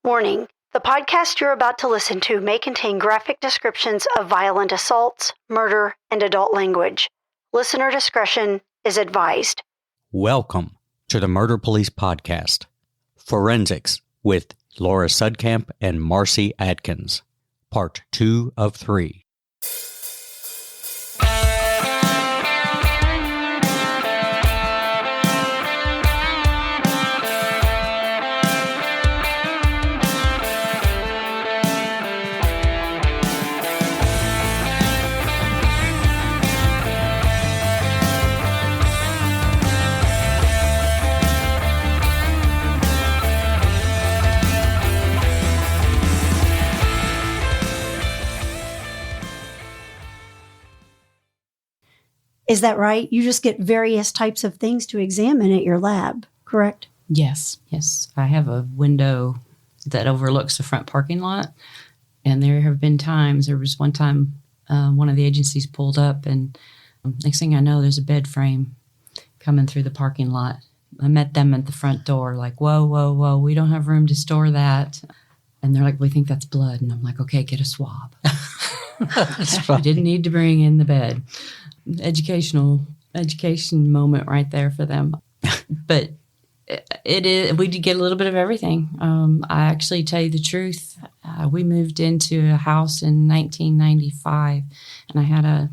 Warning, the podcast you're about to listen to may contain graphic descriptions of violent assaults, murder, and adult language. Listener discretion is advised. Welcome to the Murder Police Podcast, Forensics with Laura Sudkamp and Marci Adkins, Part 2 of 3. Is that right? You just get various types of things to examine at your lab, correct? Yes. I have a window that overlooks the front parking lot. And there have been times, there was one time one of the agencies pulled up and next thing I know, there's a bed frame coming through the parking lot. I met them at the front door like, whoa, we don't have room to store that. And they're like, we think that's blood. And I'm like, okay, get a swab. I didn't need to bring in the bed. Education moment right there for them. But it is, we did get a little bit of everything. I actually tell you the truth. We moved into a house in 1995 and I had a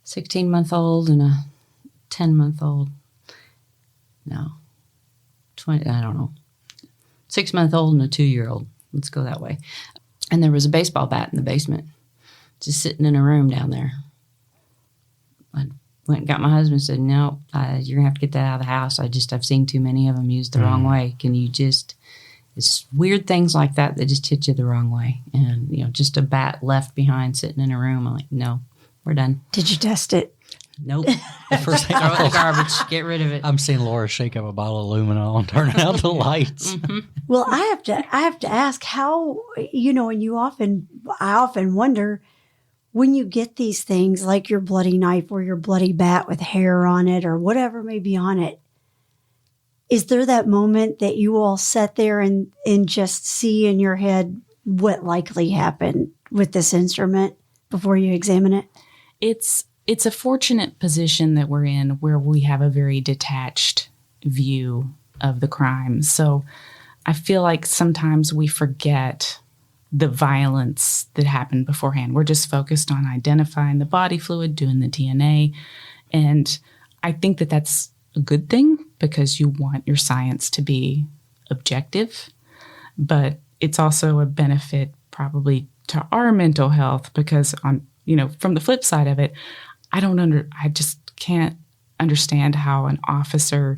16-month-old and a 10-month-old. No, 20, I don't know. 6-month-old and a 2-year-old. Let's go that way. And there was a baseball bat in the basement, just sitting in a room down there. I went and got my husband and said, no, you're going to have to get that out of the house. I've seen too many of them used the wrong way. Can you it's weird things like that just hit you the wrong way. And, just a bat left behind sitting in a room. I'm like, no, we're done. Did you test it? Nope. The first thing Throw it in the garbage. Get rid of it. I'm seeing Laura shake up a bottle of aluminum and turning out the lights. Mm-hmm. Well, I have to ask how, and I often wonder, when you get these things like your bloody knife or your bloody bat with hair on it or whatever may be on it, is there that moment that you all sit there and just see in your head what likely happened with this instrument before you examine it? It's a fortunate position that we're in where we have a very detached view of the crime. So I feel like sometimes we forget the violence that happened beforehand. We're just focused on identifying the body fluid, doing the DNA. And I think that that's a good thing because you want your science to be objective. But it's also a benefit probably to our mental health because from the flip side of it, I just can't understand how an officer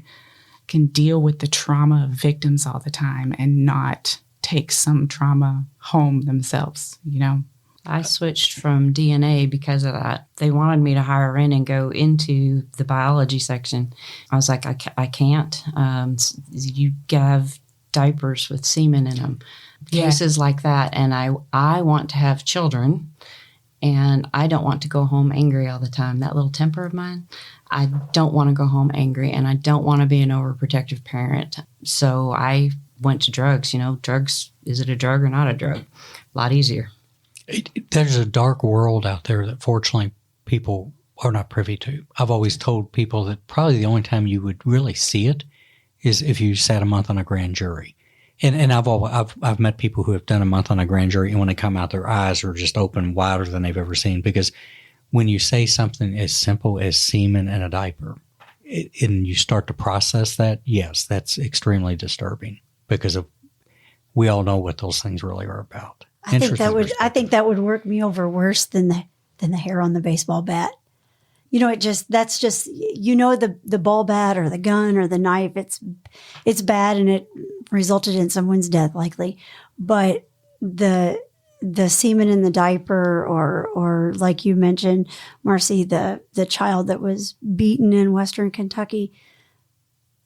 can deal with the trauma of victims all the time and not take some trauma home themselves, I switched from DNA because of that. They wanted me to hire in and go into the biology section. I was like, I can't. You have diapers with semen in them, cases like that. And I want to have children. And I don't want to go home angry all the time. That little temper of mine, I don't want to go home angry, and I don't want to be an overprotective parent. So I went to drugs. Drugs, is it a drug or not a drug? A lot easier. There's a dark world out there that fortunately people are not privy to. I've always told people that probably the only time you would really see it is if you sat a month on a grand jury. And I've met people who have done a month on a grand jury, and when they come out, their eyes are just open wider than they've ever seen. Because when you say something as simple as semen in a diaper, and you start to process that, yes, that's extremely disturbing because we all know what those things really are about. I think that would work me over worse than the hair on the baseball bat. That's just the ball bat or the gun or the knife. It's bad and it resulted in someone's death likely, but the semen in the diaper or like you mentioned, Marci, the child that was beaten in Western Kentucky.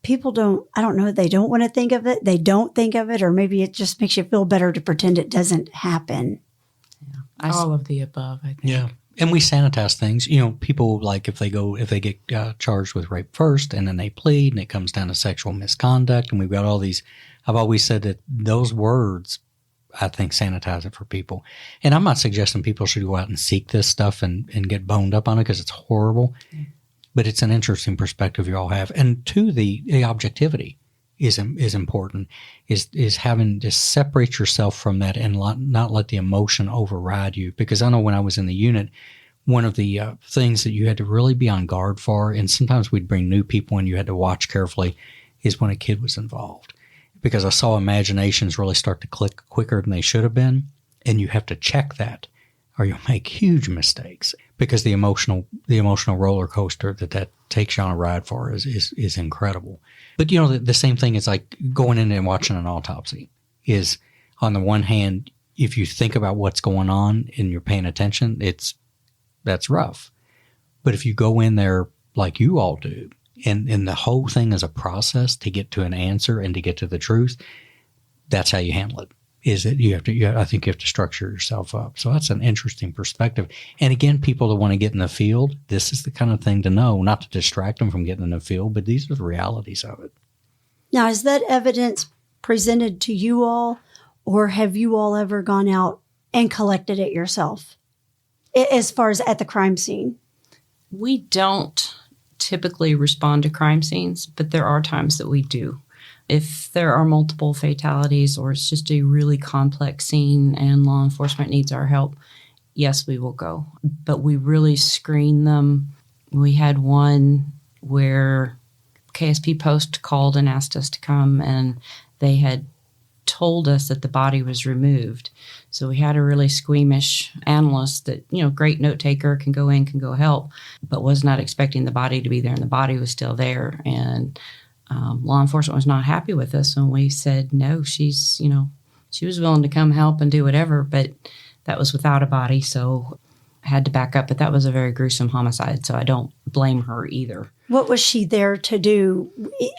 People they don't want to think of it. They don't think of it, or maybe it just makes you feel better to pretend it doesn't happen. Yeah. All of the above, I think. Yeah. And we sanitize things. People like if they get charged with rape first and then they plead and it comes down to sexual misconduct and we've got all these. I've always said that those words I think, sanitize it for people. And I'm not suggesting people should go out and seek this stuff and get boned up on it because it's horrible. But it's an interesting perspective you all have. And two, the objectivity is important, is having to separate yourself from that and not let the emotion override you. Because I know when I was in the unit, one of the things that you had to really be on guard for, and sometimes we'd bring new people and you had to watch carefully, is when a kid was involved. Because I saw imaginations really start to click quicker than they should have been, and you have to check that or you'll make huge mistakes, because the emotional roller coaster that takes you on a ride for is incredible. But the same thing is like going in and watching an autopsy is, on the one hand, if you think about what's going on and you're paying attention, that's rough. But if you go in there like you all do, and the whole thing is a process to get to an answer and to get to the truth, that's how you handle it. Is that I think you have to structure yourself up. So that's an interesting perspective. And again, people that want to get in the field, this is the kind of thing to know, not to distract them from getting in the field, but these are the realities of it. Now, is that evidence presented to you all, or have you all ever gone out and collected it yourself, as far as at the crime scene? We don't typically respond to crime scenes, but there are times that we do. If there are multiple fatalities or it's just a really complex scene and law enforcement needs our help, yes, we will go. But we really screen them. We had one where KSP Post called and asked us to come, and they had told us that the body was removed. So we had a really squeamish analyst that, great note taker, can go in, can go help, but was not expecting the body to be there, and the body was still there. And law enforcement was not happy with us when we said, no, she was willing to come help and do whatever, but that was without a body. So I had to back up, but that was a very gruesome homicide. So I don't blame her either. What was she there to do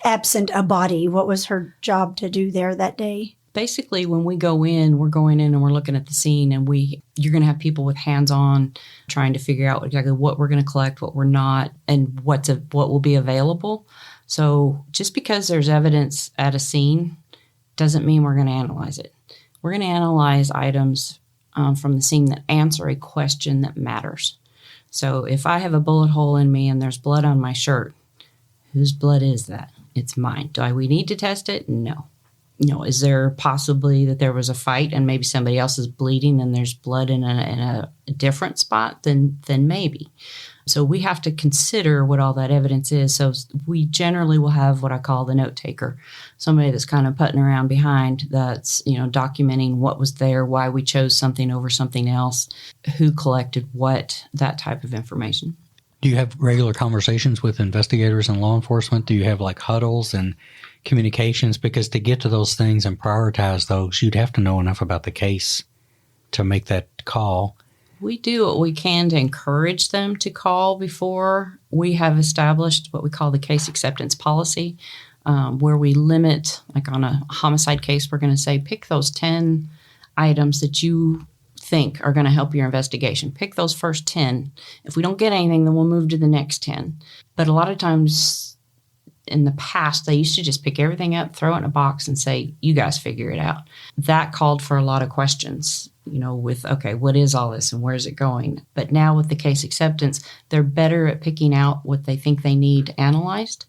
absent a body? What was her job to do there that day? Basically, when we go in, we're going in and we're looking at the scene, and you're going to have people with hands on trying to figure out exactly what we're going to collect, what we're not, and what will be available. So just because there's evidence at a scene doesn't mean we're going to analyze it. We're going to analyze items from the scene that answer a question that matters. So if I have a bullet hole in me and there's blood on my shirt, whose blood is that? It's mine. Do we need to test it? No. Is there possibly that there was a fight and maybe somebody else is bleeding and there's blood in a different spot? Then maybe. So we have to consider what all that evidence is. So we generally will have what I call the note taker, somebody that's kind of putting around behind, that's, documenting what was there, why we chose something over something else, who collected what, that type of information. Do you have regular conversations with investigators and law enforcement? Do you have like huddles and communications? Because to get to those things and prioritize those, you'd have to know enough about the case to make that call. We do what we can to encourage them to call before. We have established what we call the case acceptance policy, where we limit, like on a homicide case, we're going to say, pick those 10 items that you think are going to help your investigation. Pick those first 10. If we don't get anything, then we'll move to the next 10. But a lot of times in the past, they used to just pick everything up, throw it in a box, and say, you guys figure it out. That called for a lot of questions, with, okay, what is all this and where is it going? But now with the case acceptance, they're better at picking out what they think they need analyzed.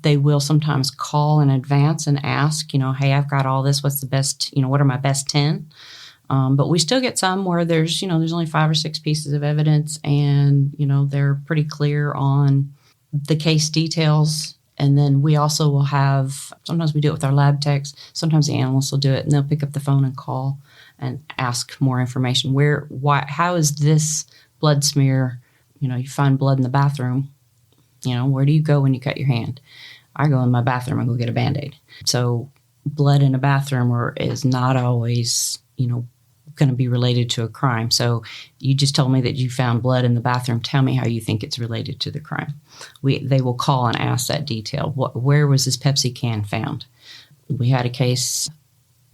They will sometimes call in advance and ask, hey, I've got all this. What's the best, what are my best 10? But we still get some where there's only 5 or 6 pieces of evidence, and, they're pretty clear on the case details. And then we also will have, sometimes we do it with our lab techs. Sometimes the analysts will do it, and they'll pick up the phone and call and ask more information. How is this blood smear? You find blood in the bathroom. Where do you go when you cut your hand? I go in my bathroom and go get a Band-Aid. So blood in a bathroom is not always, going to be related to a crime. So you just told me that you found blood in the bathroom. Tell me how you think it's related to the crime. They will call and ask that detail. Where was this Pepsi can found? We had a case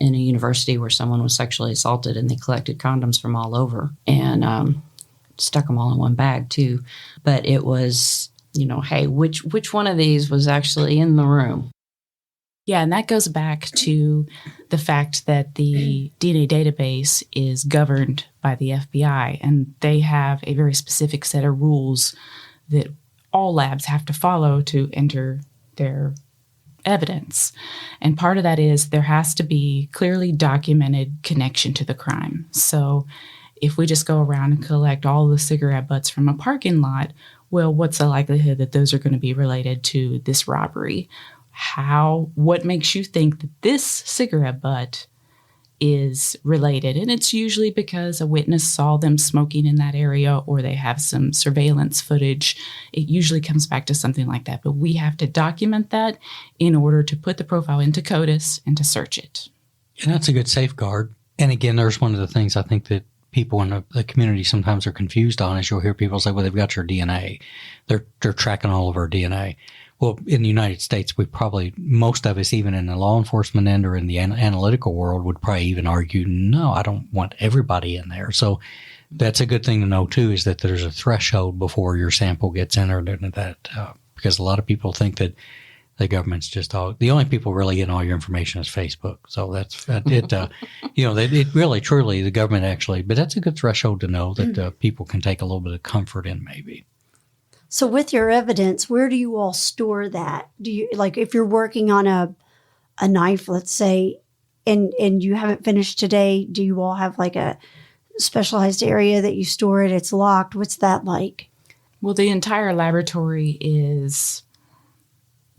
in a university where someone was sexually assaulted, and they collected condoms from all over and stuck them all in one bag too. But it was, hey, which one of these was actually in the room? Yeah, and that goes back to the fact that the DNA database is governed by the FBI, and they have a very specific set of rules that all labs have to follow to enter their evidence. And part of that is there has to be clearly documented connection to the crime. So if we just go around and collect all the cigarette butts from a parking lot, well, what's the likelihood that those are going to be related to this robbery? What makes you think that this cigarette butt is related? And it's usually because a witness saw them smoking in that area, or they have some surveillance footage. It usually comes back to something like that. But we have to document that in order to put the profile into CODIS and to search it. And that's a good safeguard. And again, there's one of the things I think that people in the community sometimes are confused on is you'll hear people say, well, they've got your DNA. They're tracking all of our DNA. Well, in the United States, most of us, even in the law enforcement end or in the analytical world, would probably even argue, no, I don't want everybody in there. So that's a good thing to know, too, is that there's a threshold before your sample gets entered into that, because a lot of people think that the government's just the only people really getting all your information is Facebook. So that's it. It really, truly, the government actually, but that's a good threshold to know that people can take a little bit of comfort in, maybe. So with your evidence, where do you all store that? Do you, like, if you're working on a knife, let's say, and you haven't finished today, do you all have like a specialized area that you store it? It's locked. What's that like? Well, the entire laboratory is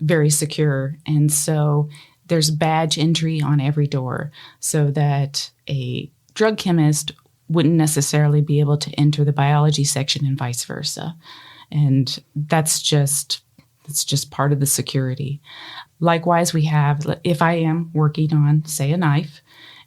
very secure. And so there's badge entry on every door so that a drug chemist wouldn't necessarily be able to enter the biology section and vice versa. And it's just part of the security. Likewise, we have, if I am working on, say, a knife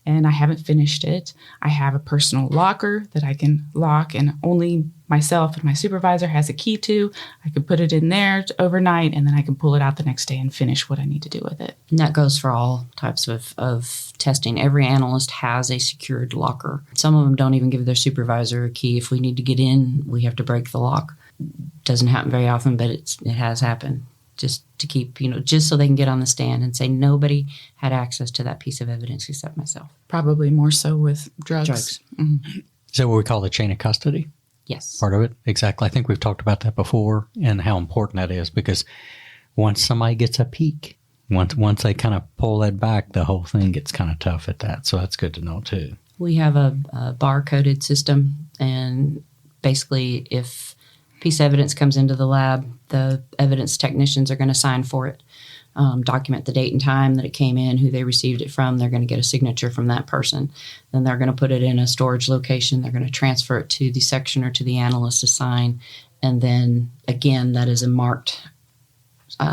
and I haven't finished it, I have a personal locker that I can lock and only myself and my supervisor has a key to. I can put it in there overnight and then I can pull it out the next day and finish what I need to do with it. And that goes for all types of testing. Every analyst has a secured locker. Some of them don't even give their supervisor a key. If we need to get in, we have to break the lock. Doesn't happen very often, but it has happened. Just to keep, just so they can get on the stand and say nobody had access to that piece of evidence except myself. Probably more so with drugs. Mm-hmm. Is that what we call the chain of custody? Yes. Part of it? Exactly. I think we've talked about that before and how important that is, because once somebody gets a peek, once they kind of pull that back, the whole thing gets kind of tough at that. So that's good to know too. We have a bar-coded system, and basically if piece of evidence comes into the lab, the evidence technicians are going to sign for it, document the date and time that it came in, who they received it from. They're going to get a signature from that person. Then they're going to put it in a storage location. They're going to transfer it to the section or to the analyst to sign. And then, again, that is a marked,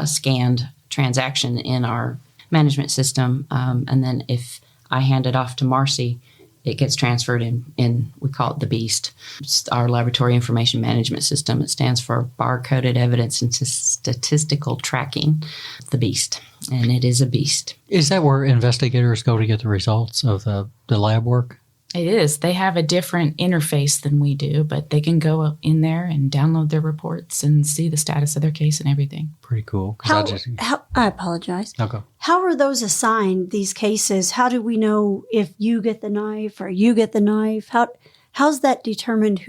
scanned transaction in our management system. And then if I hand it off to Marci, it gets transferred in, we call it the BEAST. It's our laboratory information management system. It stands for Bar-Coded Evidence and Statistical Tracking, the BEAST. And it is a beast. Is that where investigators go to get the results of the lab work? It is. They have a different interface than we do, but they can go in there and download their reports and see the status of their case and everything. Pretty cool. I apologize. Okay. How are those assigned, these cases? How do we know if you get the knife or you get the knife? How's that determined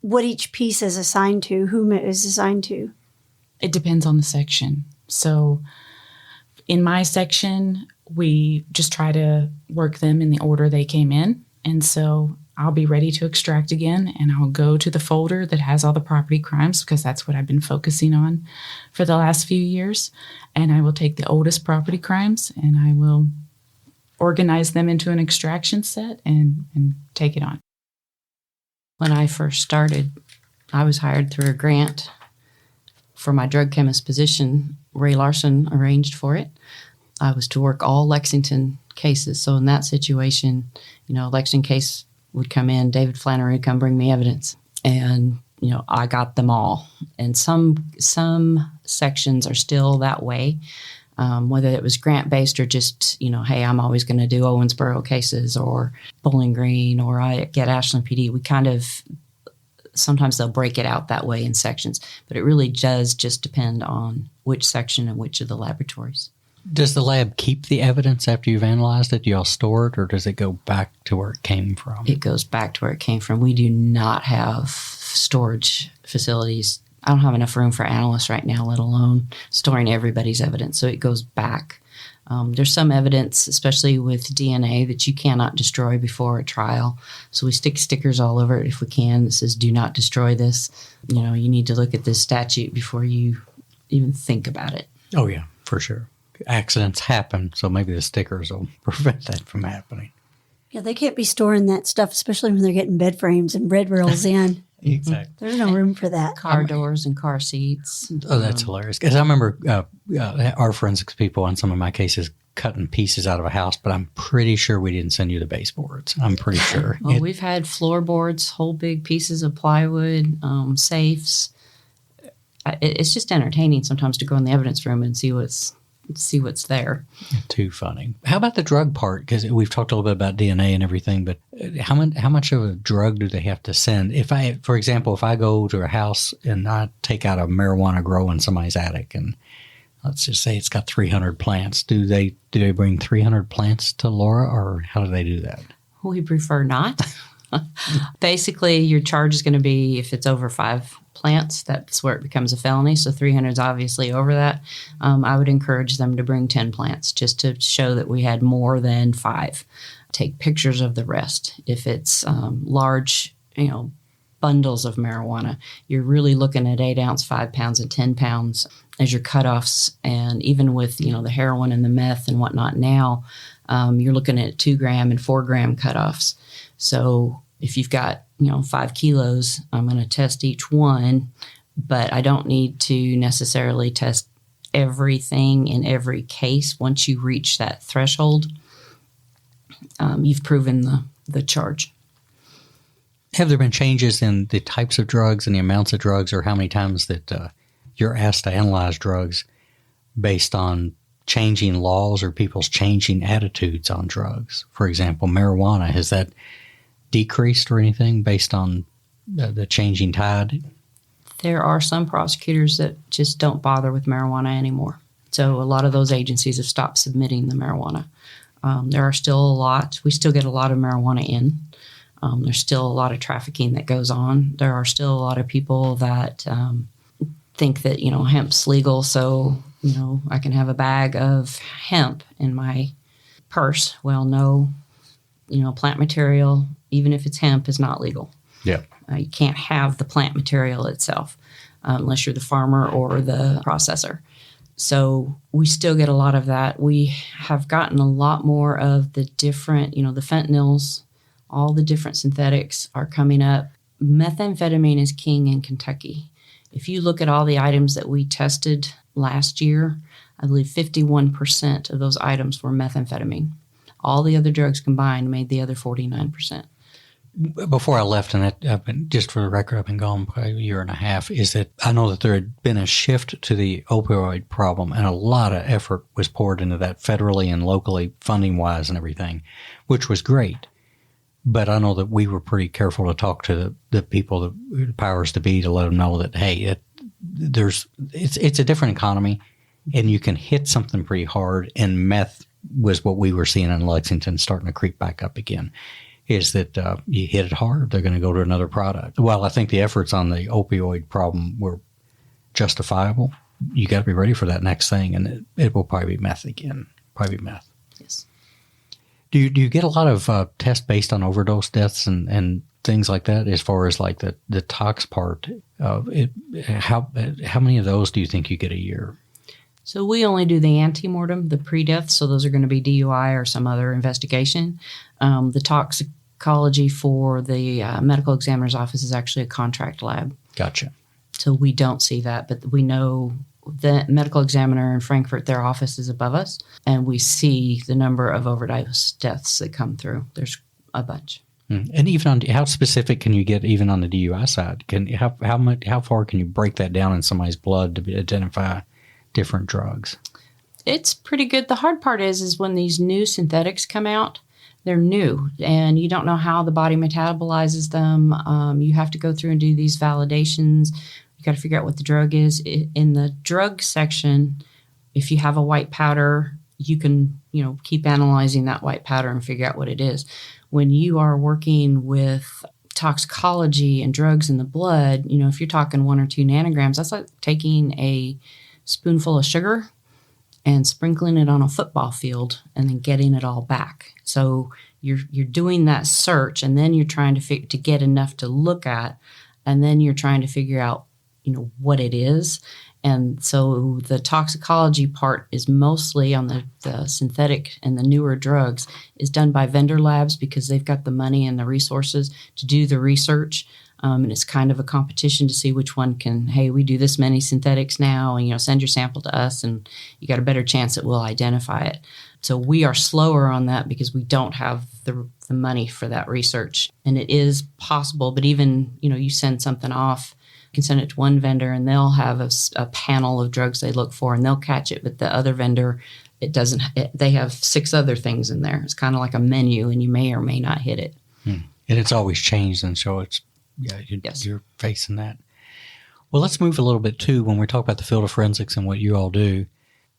what each piece is assigned to, whom it is assigned to? It depends on the section. So in my section, we just try to work them in the order they came in. And so I'll be ready to extract again, and I'll go to the folder that has all the property crimes, because that's what I've been focusing on for the last few years. And I will take the oldest property crimes and I will organize them into an extraction set and take it on. When I first started, I was hired through a grant for my drug chemist position. Ray Larson arranged for it. I was to work all Lexington cases. So in that situation, Lexington case would come in, David Flannery would come bring me evidence. And, I got them all. And some sections are still that way, whether it was grant-based or just, hey, I'm always going to do Owensboro cases or Bowling Green, or I get Ashland PD. We kind of, sometimes they'll break it out that way in sections. But it really does just depend on which section and which of the laboratories. Does the lab keep the evidence after you've analyzed it? Do y'all store it, or does it go back to where it came from? It goes back to where it came from. We do not have storage facilities. I don't have enough room for analysts right now, let alone storing everybody's evidence. So it goes back. There's some evidence, especially with DNA, that you cannot destroy before a trial. So we stick stickers all over it if we can that says, do not destroy this. You know, you need to look at this statute before you even think about it. Oh, yeah, for sure. Accidents happen, so maybe the stickers will prevent that from happening. Yeah, they can't be storing that stuff, especially when they're getting bed frames and bread rolls in. Exactly. There's no room for that. Car doors and car seats. Oh, that's hilarious. Because I remember our forensics people on some of my cases cutting pieces out of a house, but I'm pretty sure we didn't send you the baseboards. I'm pretty sure. Well, we've had floorboards, whole big pieces of plywood, safes. It's just entertaining sometimes to go in the evidence room and see what's there. Too funny. How about the drug part? Because we've talked a little bit about DNA and everything, but how much of a drug do they have to send? For example, if I go to a house and I take out a marijuana grow in somebody's attic, and let's just say it's got 300 plants, do they bring 300 plants to Laura, or how do they do that? We prefer not. Basically, your charge is going to be if it's over 5 plants, that's where it becomes a felony. So 300 is obviously over that. I would encourage them to bring 10 plants just to show that we had more than 5. Take pictures of the rest. If it's large, bundles of marijuana, you're really looking at 8 ounce, 5 pounds, and 10 pounds as your cutoffs. And even with, the heroin and the meth and whatnot now, you're looking at 2 gram and 4 gram cutoffs. So if you've got, 5 kilos, I'm going to test each one, but I don't need to necessarily test everything in every case. Once you reach that threshold, you've proven the charge. Have there been changes in the types of drugs and the amounts of drugs, or how many times that you're asked to analyze drugs based on changing laws or people's changing attitudes on drugs? For example, marijuana, has that decreased or anything based on the changing tide? There are some prosecutors that just don't bother with marijuana anymore. So a lot of those agencies have stopped submitting the marijuana. There are still a lot. We still get a lot of marijuana in. There's still a lot of trafficking that goes on. There are still a lot of people that think that, hemp's legal, so, I can have a bag of hemp in my purse. Well, no, plant material, even if it's hemp, is not legal. Yeah. You can't have the plant material itself unless you're the farmer or the processor. So we still get a lot of that. We have gotten a lot more of the different, the fentanyls, all the different synthetics are coming up. Methamphetamine is king in Kentucky. If you look at all the items that we tested last year, I believe 51% of those items were methamphetamine. All the other drugs combined made the other 49%. Before I left, and I've been, just for the record, I've been gone probably a year and a half, is that I know that there had been a shift to the opioid problem, and a lot of effort was poured into that federally and locally, funding-wise and everything, which was great. But I know that we were pretty careful to talk to the people, the powers to be, to let them know that, hey, it's a different economy, and you can hit something pretty hard, and meth was what we were seeing in Lexington starting to creep back up again. Is that you hit it hard, they're going to go to another product. While I think the efforts on the opioid problem were justifiable, you got to be ready for that next thing, and it will probably be meth again. Probably be meth. Yes. Do you get a lot of tests based on overdose deaths and things like that, as far as like the tox part of it? How many of those do you think you get a year? So we only do the antemortem, the pre-death, so those are going to be DUI or some other investigation. The toxicology for the medical examiner's office is actually a contract lab. Gotcha. So we don't see that, but we know the medical examiner in Frankfurt, their office is above us, and we see the number of overdose deaths that come through. There's a bunch. And even on how specific can you get even on the DUI side? How far can you break that down in somebody's blood to identify different drugs? It's pretty good. The hard part is when these new synthetics come out, they're new and you don't know how the body metabolizes them. You have to go through and do these validations. You got to figure out what the drug is. In the drug section, if you have a white powder, you can, keep analyzing that white powder and figure out what it is. When you are working with toxicology and drugs in the blood, if you're talking 1 or 2 nanograms, that's like taking a spoonful of sugar and sprinkling it on a football field and then getting it all back. So you're doing that search, and then you're trying to get enough to look at, and then you're trying to figure out, what it is. And so the toxicology part is mostly on the synthetic and the newer drugs is done by vendor labs because they've got the money and the resources to do the research. And it's kind of a competition to see which one can, hey, we do this many synthetics now, and, send your sample to us, and you got a better chance that we'll identify it. So we are slower on that because we don't have the money for that research. And it is possible, but even, you send something off, you can send it to one vendor and they'll have a panel of drugs they look for and they'll catch it. But the other vendor, they have 6 other things in there. It's kind of like a menu and you may or may not hit it. And it's always changed. And so you're facing that. Well, let's move a little bit too. When we talk about the field of forensics and what you all do,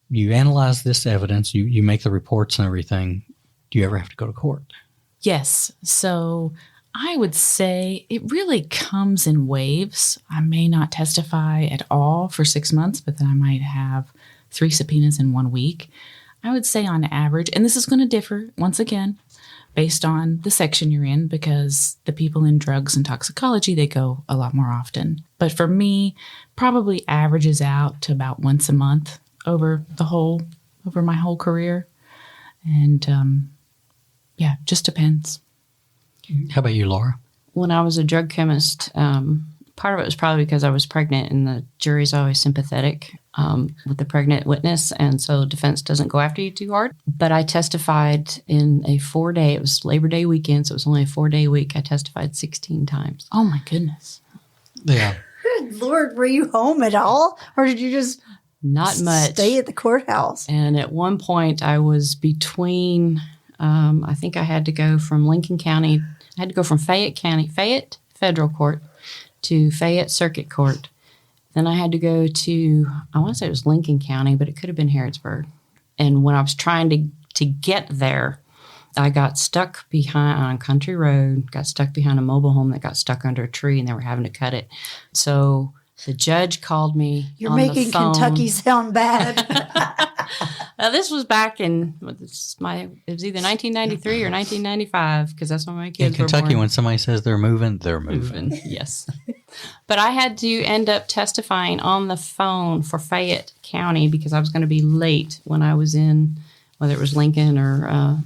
you analyze this evidence, you make the reports and everything. Do you ever have to go to court? Yes. So I would say it really comes in waves. I may not testify at all for 6 months, but then I might have 3 subpoenas in 1 week. I would say on average, and this is going to differ once again based on the section you're in, because the people in drugs and toxicology, they go a lot more often. But for me, probably averages out to about once a month over my whole career. And just depends. How about you, Laura? When I was a drug chemist, part of it was probably because I was pregnant, and the jury's always sympathetic with the pregnant witness, and so defense doesn't go after you too hard. But I testified in a 4-day, it was Labor Day weekend, so it was only a 4-day week. I testified 16 times. Oh, my goodness. Yeah. Good Lord, were you home at all? Or did you just Not much. stay at the courthouse? And at one point, I was between, I think I had to go from Lincoln County, I had to go from Fayette Federal Court to Fayette Circuit Court. Then I had to go to, I want to say it was Lincoln County, but it could have been Harrodsburg. And when I was trying to get there, I got stuck behind on a country road, got stuck behind a mobile home that got stuck under a tree, and they were having to cut it. So the judge called me. You're on making the phone. Kentucky sound bad. This was back in, it was either 1993 or 1995, because that's when my kids In Kentucky, were born. when somebody says they're moving, they're moving. Yes. But I had to end up testifying on the phone for Fayette County because I was going to be late when I was in, whether it was Lincoln or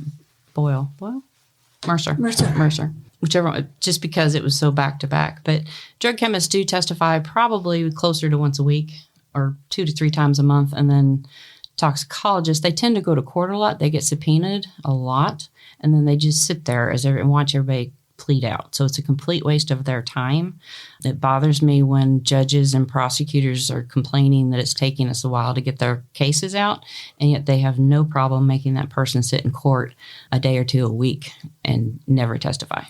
Mercer. Whichever one, just because it was so back to back. But drug chemists do testify probably closer to once a week or 2 to 3 times a month. And then toxicologists, they tend to go to court a lot. They get subpoenaed a lot. And then they just sit there and watch everybody plead out. So it's a complete waste of their time. It bothers me when judges and prosecutors are complaining that it's taking us a while to get their cases out, and yet they have no problem making that person sit in court a day or 2 a week and never testify.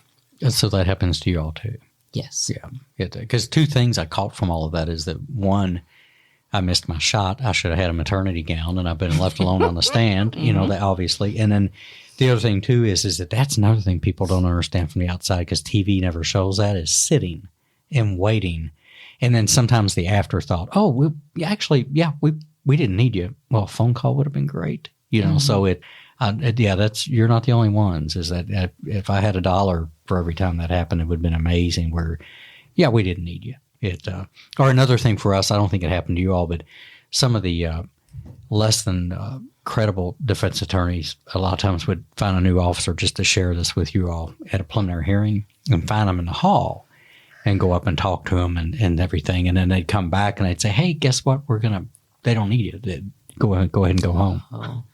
And so that happens to you all too. Yes. Yeah. Because 2 things I caught from all of that is that, one, I missed my shot. I should have had a maternity gown, and I've been left alone on the stand, that obviously. And then the other thing too is that that's another thing people don't understand from the outside, because TV never shows that, is sitting and waiting. And then sometimes the afterthought, we didn't need you. Well, a phone call would have been great. So you're not the only ones. Is that if I had $1 for every time that happened, it would have been amazing where, we didn't need you. Or another thing for us, I don't think it happened to you all, but some of the less than credible defense attorneys a lot of times would find a new officer just to share this with you all at a preliminary hearing and find them in the hall and go up and talk to them and everything. And then they'd come back and they'd say, hey, guess what? They don't need you. Go ahead and go home. Oh.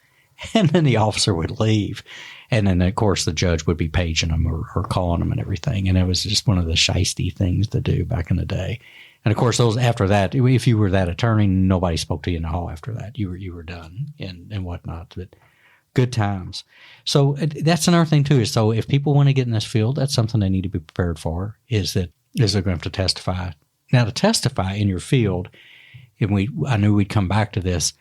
And then the officer would leave. And then, of course, the judge would be paging them or calling them and everything. And it was just one of the shisty things to do back in the day. And, of course, after that, if you were that attorney, nobody spoke to you in the hall after that. You were done and whatnot. But good times. So that's another thing, too, is so if people want to get in this field, that's something they need to be prepared for, is they're going to have to testify. Now, to testify in your field, and I knew we'd come back to this,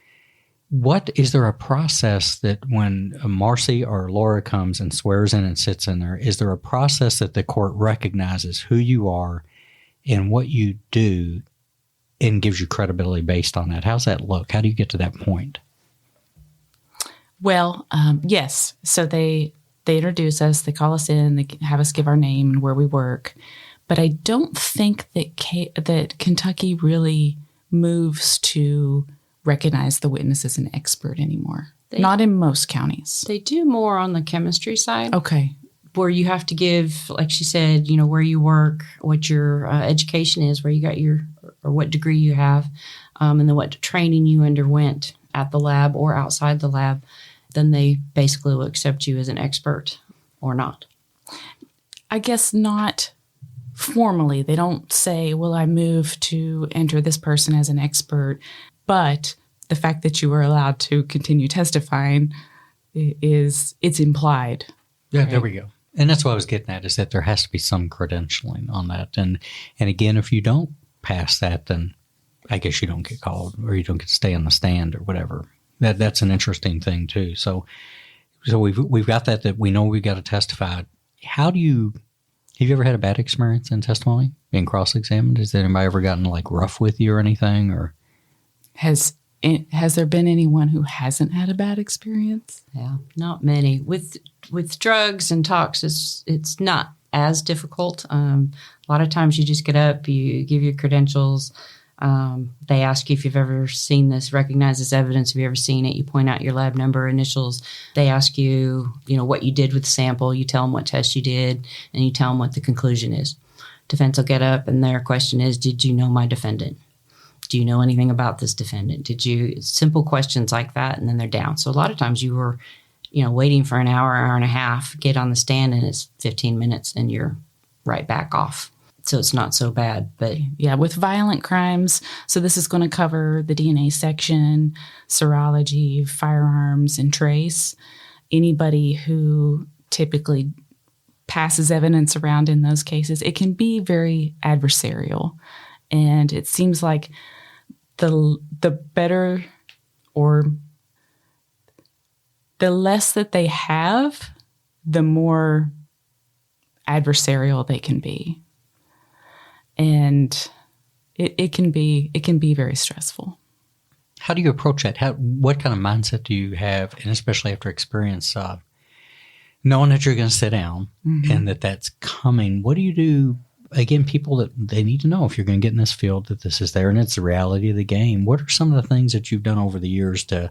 What is there a process that when Marci or Laura comes and swears in and sits in there, is there a process that the court recognizes who you are and what you do and gives you credibility based on that? How's that look? How do you get to that point? Well, yes. So they introduce us, they call us in, they have us give our name and where we work. But I don't think that Kentucky really moves to recognize the witness as an expert anymore. Not in most counties. They do more on the chemistry side. Okay. Where you have to give, like she said, where you work, what your education is, where you got or what degree you have, and then what training you underwent at the lab or outside the lab. Then they basically will accept you as an expert or not. I guess not formally. They don't say, well, I moved to enter this person as an expert. But the fact that you were allowed to continue testifying it's implied. Yeah, right? There we go. And that's what I was getting at, is that there has to be some credentialing on that. And again, if you don't pass that, then I guess you don't get called or you don't get to stay on the stand or whatever. That's an interesting thing too. So we've got that we know we've got to testify. Have you ever had a bad experience in testimony, being cross-examined? Has anybody ever gotten like rough with you or anything? Or has there been anyone who hasn't had a bad experience? Yeah, not many. With drugs and talks, it's not as difficult. A lot of times you just get up, you give your credentials. They ask you if you've ever seen this, recognize this evidence. Have you ever seen it? You point out your lab number, initials. They ask you, what you did with the sample. You tell them what test you did, and you tell them what the conclusion is. Defense will get up, and their question is, did you know my defendant? Do you know anything about this defendant? Simple questions like that, and then they're down. So a lot of times you were, waiting for an hour and a half, get on the stand, and it's 15 minutes, and you're right back off. So it's not so bad. But yeah, with violent crimes, so this is going to cover the DNA section, serology, firearms, and trace. Anybody who typically passes evidence around in those cases, it can be very adversarial. And it seems like the better or the less that they have, the more adversarial they can be. And it can be very stressful. How do you approach that? What kind of mindset do you have, and especially after experience, knowing that you're going to sit down and that's coming? What do you do? Again, people that they need to know if you're going to get in this field that this is there and it's the reality of the game. What are some of the things that you've done over the years to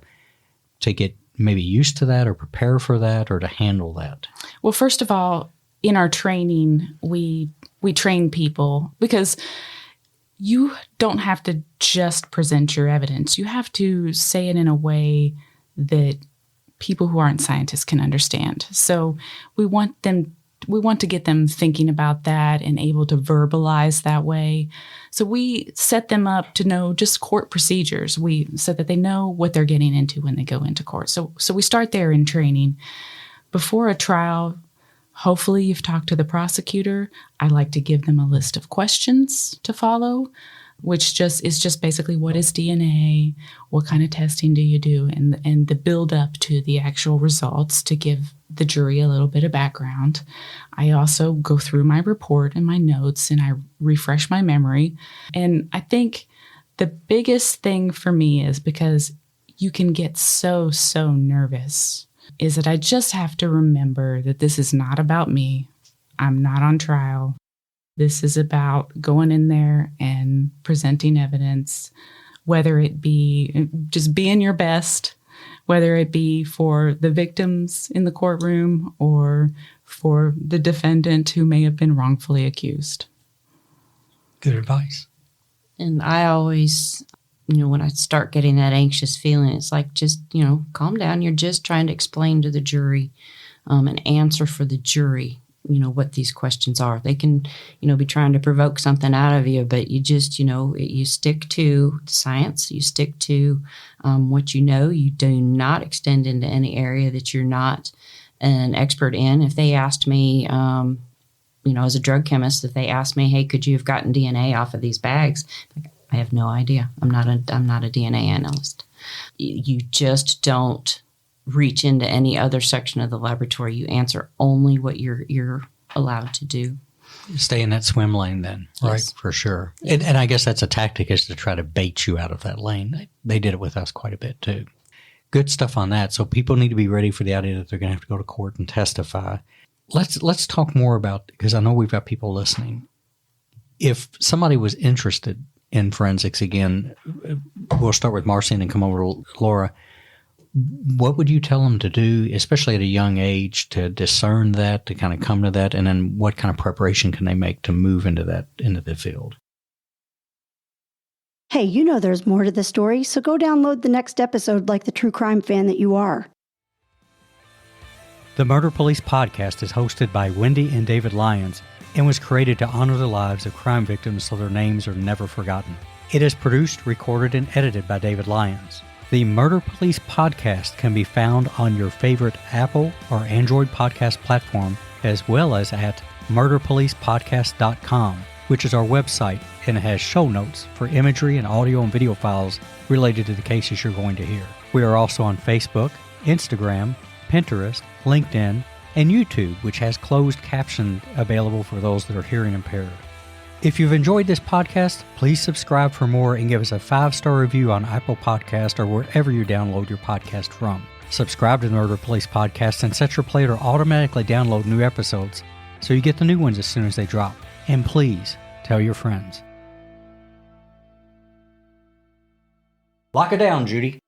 get maybe used to that or prepare for that or to handle that? Well, first of all, in our training, we train people because you don't have to just present your evidence. You have to say it in a way that people who aren't scientists can understand. So we want to get them thinking about that and able to verbalize that way. So we set them up to know just court procedures. So that they know what they're getting into when they go into court. So we start there in training. Before a trial, hopefully you've talked to the prosecutor. I like to give them a list of questions to follow, which is just basically, what is DNA? What kind of testing do you do? And the build up to the actual results to give the jury a little bit of background. I also go through my report and my notes and I refresh my memory. And I think the biggest thing for me is, because you can get so nervous, is that I just have to remember that this is not about me. I'm not on trial. This is about going in there and presenting evidence, whether it be just being your best, whether it be for the victims in the courtroom or for the defendant who may have been wrongfully accused. Good advice. And I always, when I start getting that anxious feeling, it's like, just, calm down. You're just trying to explain to the jury and answer for the jury, what these questions are. They can, be trying to provoke something out of you, but you just, you stick to science. You stick to what you know. You do not extend into any area that you're not an expert in. If they asked me, as a drug chemist, if they asked me, hey, could you have gotten DNA off of these bags? Like, I have no idea. I'm not a DNA analyst. You just don't reach into any other section of the laboratory. You answer only what you're allowed to do. Stay in that swim lane then, Yes. right? For sure. And I guess that's a tactic, is to try to bait you out of that lane. They did it with us quite a bit too. Good stuff on that. So people need to be ready for the idea that they're going to have to go to court and testify. Let's talk more about, because I know we've got people listening. If somebody was interested in forensics, again, we'll start with Marci and then come over to Laura. What would you tell them to do, especially at a young age, to discern that, to kind of come to that, and then what kind of preparation can they make to move into the field? Hey, you know there's more to the story, so go download the next episode like the true crime fan that you are. The Murder Police podcast is hosted by Wendy and David Lyons and was created to honor the lives of crime victims so their names are never forgotten. It is produced, recorded, and edited by David Lyons. The Murder Police podcast can be found on your favorite Apple or Android podcast platform, as well as at murderpolicepodcast.com, which is our website, and it has show notes for imagery and audio and video files related to the cases you're going to hear. We are also on Facebook, Instagram, Pinterest, LinkedIn, and YouTube, which has closed caption available for those that are hearing impaired. If you've enjoyed this podcast, please subscribe for more and give us a 5-star review on Apple Podcast or wherever you download your podcast from. Subscribe to the Murder Police Podcast and set your player to automatically download new episodes so you get the new ones as soon as they drop. And please tell your friends. Lock it down, Judy.